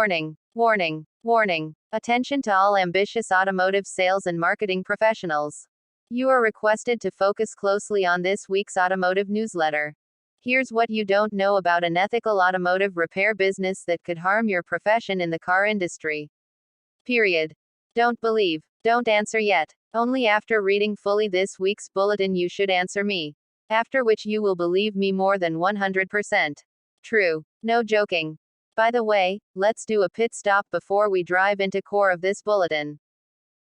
Warning, warning, warning. Attention to all ambitious automotive sales and marketing professionals. You are requested to focus closely on this week's automotive newsletter. Here's what you don't know about an ethical automotive repair business that could harm your profession in the car industry. Period. Don't believe. Don't answer yet. Only after reading fully this week's bulletin you should answer me. After which you will believe me more than 100%. True. No joking. By the way, let's do a pit stop before we drive into core of this bulletin.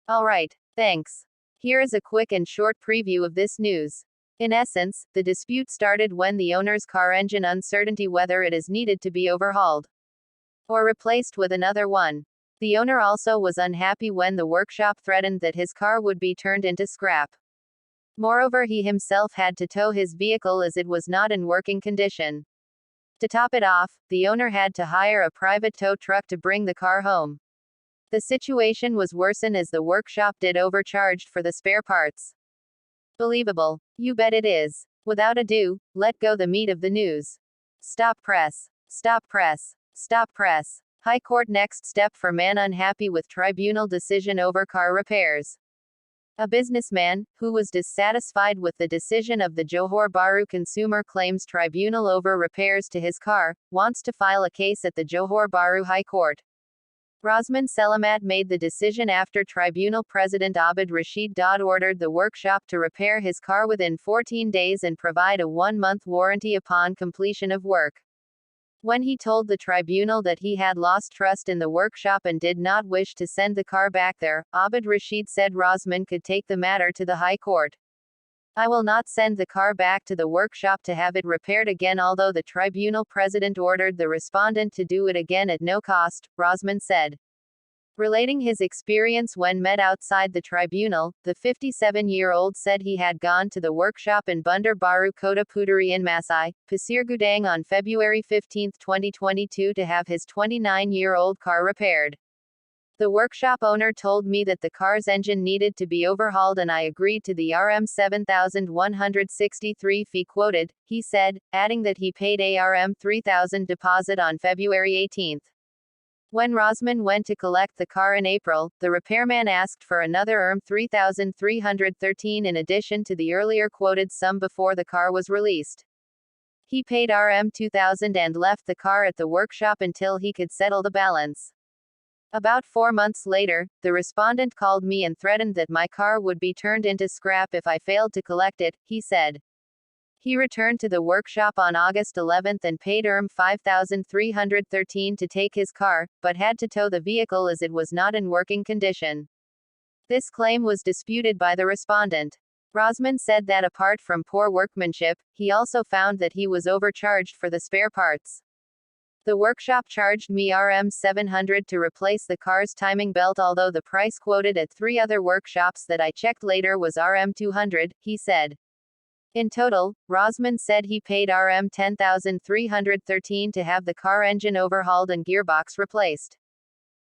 Alright, thanks. Here is a quick and short preview of this news. In essence, the dispute started when the owner's car engine uncertainty whether it is needed to be overhauled or replaced with another one. The owner also was unhappy when the workshop threatened that his car would be turned into scrap. Moreover, he himself had to tow his vehicle as it was not in working condition. To top it off, the owner had to hire a private tow truck to bring the car home. The situation was worsened as the workshop did overcharged for the spare parts. Believable. You bet it is. Without ado, let go the meat of the news. Stop press. Stop press. Stop press. High Court next step for man unhappy with tribunal decision over car repairs. A businessman, who was dissatisfied with the decision of the Johor Bahru Consumer Claims Tribunal over repairs to his car, wants to file a case at the Johor Bahru High Court. Rosman Selamat made the decision after Tribunal President Abid Rashid Daud ordered the workshop to repair his car within 14 days and provide a 1-month warranty upon completion of work. When he told the tribunal that he had lost trust in the workshop and did not wish to send the car back there, Abid Rashid said Rosman could take the matter to the High Court. I will not send the car back to the workshop to have it repaired again, although the tribunal president ordered the respondent to do it again at no cost, Rosman said. Relating his experience when met outside the tribunal, the 57-year-old said he had gone to the workshop in Bandar Baru Kota Puteri in Masai, Pasir Gudang on February 15, 2022 to have his 29-year-old car repaired. The workshop owner told me that the car's engine needed to be overhauled and I agreed to the Rs 7,163 fee quoted, he said, adding that he paid a Rs 3,000 deposit on February 18. When Rosman went to collect the car in April, the repairman asked for another Rs 3,313 in addition to the earlier quoted sum before the car was released. He paid Rs 2,000 and left the car at the workshop until he could settle the balance. About 4 months later, the respondent called me and threatened that my car would be turned into scrap if I failed to collect it, he said. He returned to the workshop on August 11 and paid Rs 5,313 to take his car, but had to tow the vehicle as it was not in working condition. This claim was disputed by the respondent. Rosman said that apart from poor workmanship, he also found that he was overcharged for the spare parts. The workshop charged me Rs 700 to replace the car's timing belt, although the price quoted at 3 other workshops that I checked later was Rs 200, he said. In total, Rosman said he paid Rs 10,313 to have the car engine overhauled and gearbox replaced.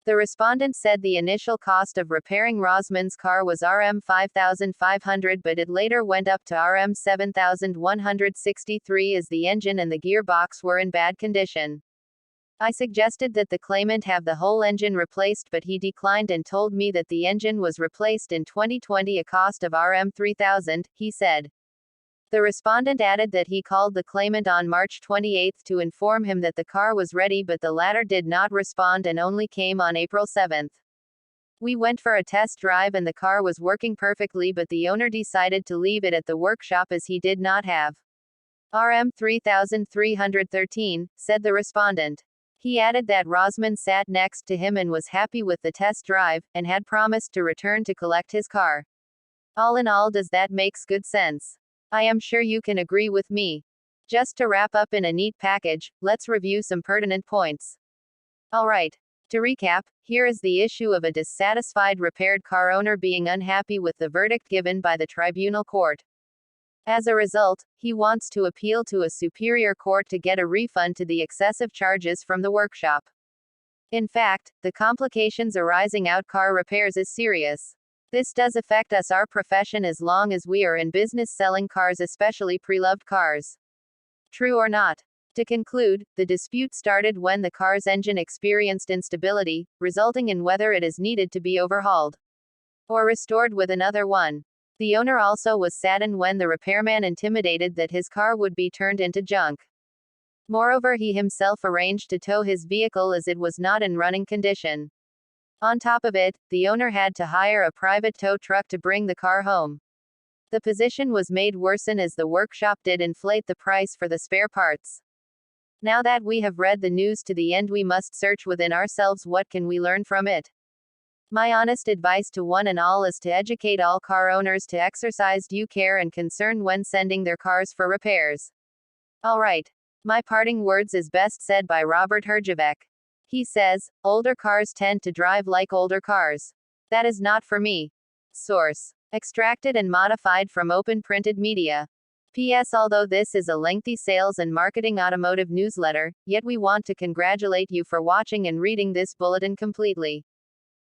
The respondent said the initial cost of repairing Rosman's car was Rs 5,500, but it later went up to Rs 7,163 as the engine and the gearbox were in bad condition. I suggested that the claimant have the whole engine replaced, but he declined and told me that the engine was replaced in 2020 a cost of Rs 3,000, he said. The respondent added that he called the claimant on March 28 to inform him that the car was ready, but the latter did not respond and only came on April 7. We went for a test drive and the car was working perfectly, but the owner decided to leave it at the workshop as he did not have Rs 3,313, said the respondent. He added that Rosman sat next to him and was happy with the test drive, and had promised to return to collect his car. All in all, does that makes good sense? I am sure you can agree with me. Just to wrap up in a neat package, let's review some pertinent points. Alright. To recap, here is the issue of a dissatisfied repaired car owner being unhappy with the verdict given by the tribunal court. As a result, he wants to appeal to a superior court to get a refund to the excessive charges from the workshop. In fact, the complications arising out car repairs is serious. This does affect us, our profession, as long as we are in business selling cars, especially pre-loved cars. True or not? To conclude, the dispute started when the car's engine experienced instability, resulting in whether it is needed to be overhauled or restored with another one. The owner also was saddened when the repairman intimidated that his car would be turned into junk. Moreover, he himself arranged to tow his vehicle as it was not in running condition. On top of it, the owner had to hire a private tow truck to bring the car home. The position was made worsen as the workshop did inflate the price for the spare parts. Now that we have read the news to the end, we must search within ourselves what can we learn from it. My honest advice to one and all is to educate all car owners to exercise due care and concern when sending their cars for repairs. Alright. My parting words is best said by Robert Herjavec. He says, older cars tend to drive like older cars. That is not for me. Source. Extracted and modified from open printed media. P.S. Although this is a lengthy sales and marketing automotive newsletter, yet we want to congratulate you for watching and reading this bulletin completely.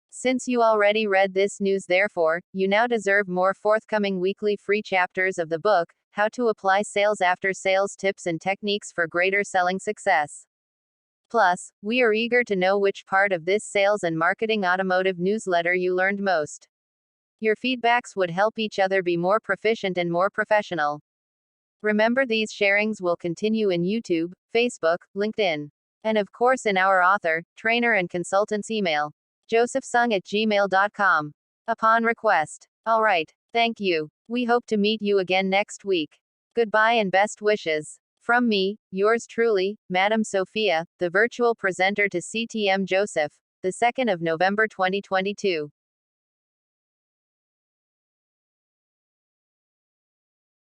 Since you already read this news, therefore, you now deserve more forthcoming weekly free chapters of the book, How to Apply Sales After Sales Tips and Techniques for Greater Selling Success. Plus, we are eager to know which part of this sales and marketing automotive newsletter you learned most. Your feedbacks would help each other be more proficient and more professional. Remember, these sharings will continue in YouTube, Facebook, LinkedIn, and of course in our author, trainer and consultant's email, josephsung@gmail.com. Upon request. Alright, thank you. We hope to meet you again next week. Goodbye and best wishes. From me, yours truly, Madam Sophia, the virtual presenter to CTM Joseph, the 2nd of November 2022.